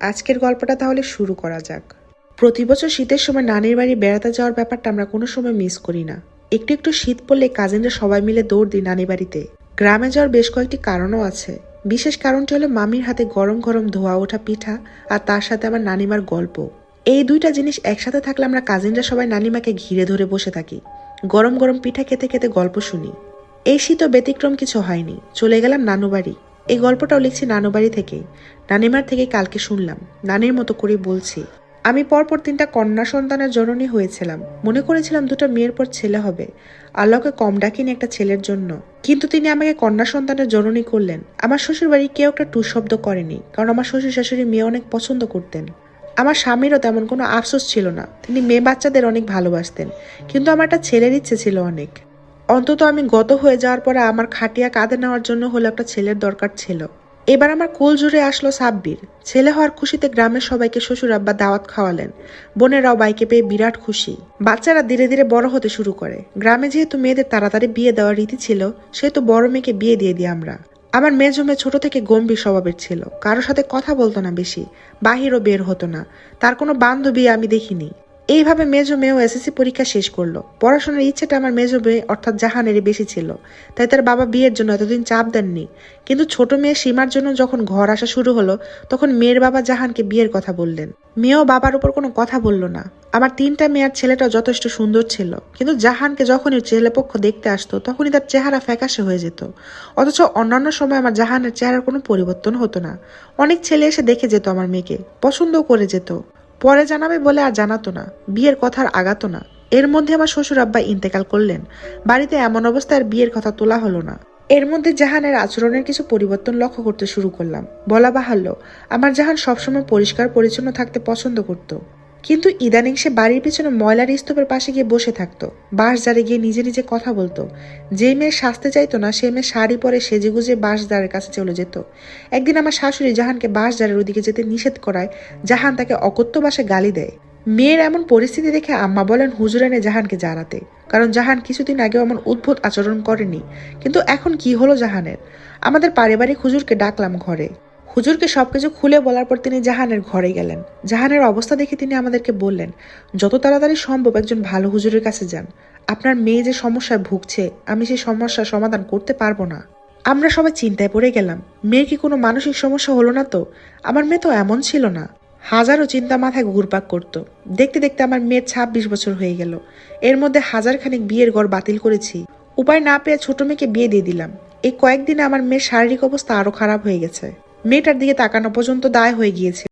আজকের গল্পটা তাহলে শুরু করা যাক। প্রতি বছর শীতের সময় নানির বাড়ি বেড়াতে যাওয়ার ব্যাপারটা আমরা কোনো সময় মিস করি না। একটু একটু শীত পড়লে কাজিনরা সবাই মিলে দৌড় দিই নানি বাড়িতে। গ্রামে যাওয়ার বেশ কয়েকটি কারণও আছে। বিশেষ কারণটি হলো মামির হাতে গরম গরম ধোয়া ওঠা পিঠা, আর তার সাথে আমার নানিমার গল্প। এই দুইটা জিনিস একসাথে থাকলে আমরা কাজিনরা সবাই নানিমাকে ঘিরে ধরে বসে থাকি, গরম গরম পিঠা খেতে খেতে গল্প শুনি। এই শীতও ব্যতিক্রম কিছু হয়নি। চলে গেলাম নানু বাড়ি। এই গল্পটাও লিখছি নানু বাড়ি থেকেই, নানিমার থেকে কালকে শুনলাম, নানির মতো করে বলছি। আমি পরপর 3টা কন্যা সন্তানের জননী হয়েছিলাম। মনে করেছিলাম 2টা মেয়ের পর ছেলে হবে। আল্লাহকে কম ডাকিনি একটা ছেলের জন্য, কিন্তু তিনি আমাকে কন্যা সন্তানের জননী করলেন। আমার শ্বশুর বাড়ি কেউ একটা টু শব্দ করেনি, কারণ আমার শ্বশুর শাশুড়ি মেয়ে অনেক পছন্দ করতেন। আমার স্বামীরও তেমন কোনো আফসোস ছিল না, তিনি মেয়ে বাচ্চাদের অনেক ভালোবাসতেন। কিন্তু আমার একটা ছেলের ইচ্ছে ছিল অনেক। অন্তত আমি গত হয়ে যাওয়ার পরে আমার খাটিয়া কাঁধে নেওয়ার জন্য হলো একটা ছেলের দরকার ছিল। এবার আমার কোল জুড়ে আসলো সাব্বির। ছেলে হওয়ার খুশিতে গ্রামের সবাইকে শ্বশুর আব্বা দাওয়াত খাওয়ালেন। বোনেরাও বাইকে পেয়ে বিরাট খুশি। বাচ্চারা ধীরে ধীরে বড় হতে শুরু করে। গ্রামে যেহেতু মেয়েদের তাড়াতাড়ি বিয়ে দেওয়ার রীতি ছিল, সেহেতু বড় মেয়েকে বিয়ে দিয়ে দিই আমরা। আমার মেজো মেয়ে ছোট থেকে গম্ভীর স্বভাবের ছিল, কারোর সাথে কথা বলতো না বেশি, বাহিরও বের হতো না। তার কোনো বান্ধবী আমি দেখিনি। এইভাবে মেজো মেয়েও এসএসসি পরীক্ষা শেষ করলো। পড়াশোনার ইচ্ছেটা আমার মেজো মেয়ে অর্থাৎ জাহানেরই বেশি ছিল, তাই তার বাবা বিয়ের জন্য এতদিন চাপ দেননি। কিন্তু ছোট মেয়ে সীমার জন্য যখন ঘর আসা শুরু হলো, তখন মেয়ের বাবা জাহানকে বিয়ের কথা বললেন। মেয়েও বাবার উপর কোনো কথা বলল না। আমার 3টা মেয়ের ছেলেটাও যথেষ্ট সুন্দর ছিল, কিন্তু জাহানকে যখনই ছেলেপক্ষ দেখতে আসতো তখনই তার চেহারা ফ্যাকাশে হয়ে যেত। অথচ অন্যান্য সময় আমার জাহানের চেহারার কোনো পরিবর্তন হতো না। অনেক ছেলে এসে দেখে যেত আমার মেয়েকে, পছন্দও করে যেত। পরে জানাবে বলে আর জানাতো না, বিয়ের কথা আর আগাতো না। এর মধ্যে আমার শ্বশুর আব্বা ইন্তেকাল করলেন। বাড়িতে এমন অবস্থায় আর বিয়ের কথা তোলা হলো না। এর মধ্যে জাহানের আচরণের কিছু পরিবর্তন লক্ষ্য করতে শুরু করলাম। বলা বাহুল্য, আমার জাহান সবসময় পরিষ্কার পরিচ্ছন্ন থাকতে পছন্দ করত। কিন্তু ইদানিং সে বাড়ির পিছনে ময়লার স্তূপের পাশে গিয়ে বসে থাকতো, বাঁশ ঝাড়ে গিয়ে নিজে নিজে কথা বলতো। যে মেয়ে সাজতে চাইতো না, সে মেয়ে শাড়ি পরে সেজেগুজে বাঁশ ঝাড়ের কাছে চলে যেত। একদিন আমার শাশুড়ি জাহানকে বাঁশ ঝাড়ের ওদিকে যেতে নিষেধ করায় জাহান তাকে অকথ্য ভাষায় গালি দেয়। মেয়ের এমন পরিস্থিতি দেখে আম্মা বলেন হুজুর এনে জাহানকে জানাতে, কারণ জাহান কিছুদিন আগেও এমন উদ্ভট আচরণ করেনি। কিন্তু এখন কি হলো জাহানের? আমাদের পারিবারিক হুজুরকে ডাকলাম ঘরে। হুজুরকে সবকিছু খুলে বলার পর তিনি জাহানের ঘরে গেলেন। জাহানের অবস্থা দেখে তিনি আমাদেরকে বললেন, যত তাড়াতাড়ি সম্ভব একজন ভালো হুজুরের কাছে যান। আপনার মেয়ে যে সমস্যায় ভুগছে, আমি সেই সমস্যার সমাধান করতে পারবো না। আমরা সবাই চিন্তায় পড়ে গেলাম, মেয়ের কি কোনো মানসিক সমস্যা হলো না তো? আমার মেয়ে তো এমন ছিল না। হাজারো চিন্তা মাথায় ঘুরপাক করত। দেখতে দেখতে আমার মেয়ের 26 বছর হয়ে গেল। এর মধ্যে হাজারখানেক বিয়ের ঘর বাতিল করেছি। উপায় না পেয়ে ছোট মেয়েকে বিয়ে দিয়ে দিলাম। এই কয়েকদিনে আমার মেয়ের শারীরিক অবস্থা আরো খারাপ হয়ে গেছে। মেয়েটার দিকে তাকানো পর্যন্ত দায় হয়ে গিয়েছে।